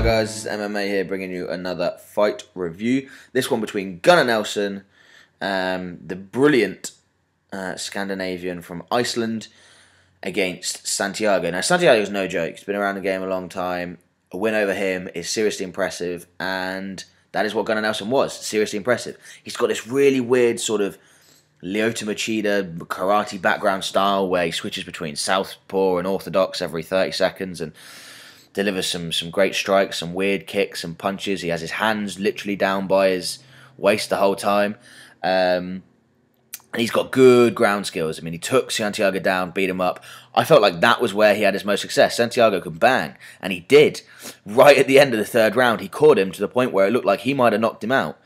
Hi guys, this is MMA here bringing you another fight review. This one between Gunnar Nelson, the brilliant Scandinavian from Iceland, against Santiago. Now Santiago's no joke, he's been around the game a long time. A win over him is seriously impressive, and that is what Gunnar Nelson was, seriously impressive. He's got this really weird sort of Lyoto Machida karate background style where he switches between southpaw and orthodox every 30 seconds and delivers some great strikes, some weird kicks and punches. He has his hands literally down by his waist the whole time. And he's got good ground skills. I mean, he took Santiago down, beat him up. I felt like that was where he had his most success. Santiago could bang, and he did. Right at the end of the third round, he caught him to the point where it looked like he might have knocked him out.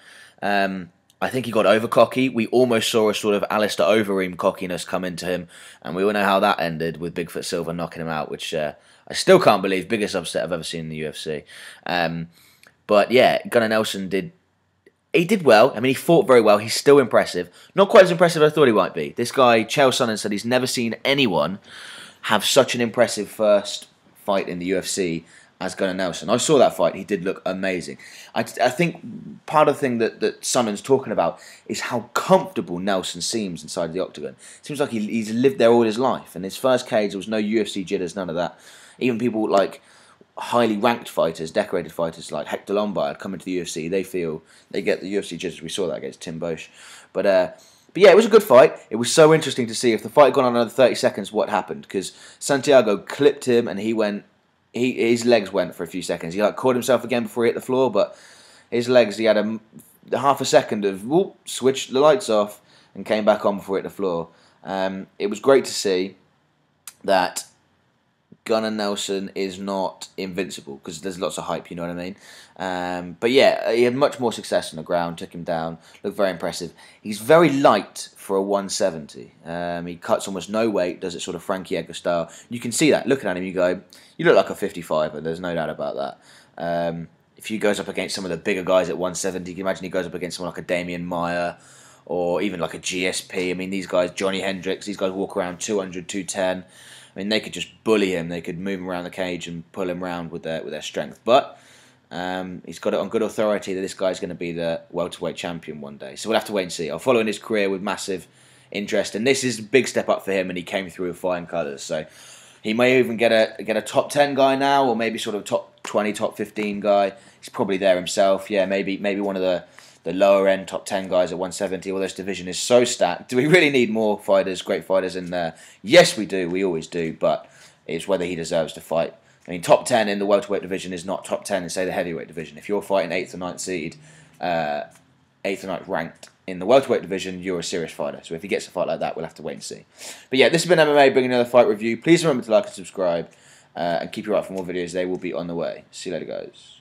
I think he got over cocky. We almost saw a sort of Alistair Overeem cockiness come into him, and we all know how that ended with Bigfoot Silva knocking him out, which I still can't believe. Biggest upset I've ever seen in the UFC. But yeah, Gunnar Nelson did well. I mean, he fought very well. He's still impressive. Not quite as impressive as I thought he might be. This guy, Chael Sonnen, said he's never seen anyone have such an impressive first fight in the UFC as Gunnar Nelson. I saw that fight. He did look amazing. I think part of the thing that Sonnen's talking about is how comfortable Nelson seems inside the octagon. It seems like he's lived there all his life. In his first cage, there was no UFC jitters, none of that. Even people like highly ranked fighters, decorated fighters like Hector Lombard come into the UFC, they get the UFC jitters. We saw that against Tim Boesch. But yeah, it was a good fight. It was so interesting to see if the fight had gone on another 30 seconds, what happened. Because Santiago clipped him and his legs went for a few seconds. He caught himself again before he hit the floor, but his legs, he had a half a second of whoop, switched the lights off and came back on before he hit the floor. It was great to see that Gunnar Nelson is not invincible, because there's lots of hype, you know what I mean? But yeah, he had much more success on the ground, took him down, looked very impressive. He's very light for a 170. He cuts almost no weight, does it sort of Frankie Edgar style. You can see that, looking at him, you go, you look like a 55er, there's no doubt about that. If he goes up against some of the bigger guys at 170, you can imagine he goes up against someone like a Damian Maia, or even like a GSP. I mean, these guys, Johnny Hendricks, these guys walk around 200, 210. I mean, they could just bully him. They could move him around the cage and pull him around with their strength. But he's got it on good authority that this guy's going to be the welterweight champion one day. So we'll have to wait and see. I'll follow in his career with massive interest, and this is a big step up for him, and he came through with flying colours. So he may even get a top 10 guy now, or maybe sort of top 20, top 15 guy. He's probably there himself. Yeah, maybe one of the lower end top 10 guys at 170. Well, this division is so stacked. Do we really need more fighters, great fighters in there? Yes, we do. We always do. But it's whether he deserves to fight. I mean, top 10 in the welterweight division is not top 10 in, say, the heavyweight division. If you're fighting 8th or 9th seed, 8th or 9th ranked in the welterweight division, you're a serious fighter. So if he gets a fight like that, we'll have to wait and see. But yeah, this has been MMA, bringing another fight review. Please remember to like and subscribe, and keep your eye out for more videos. They will be on the way. See you later, guys.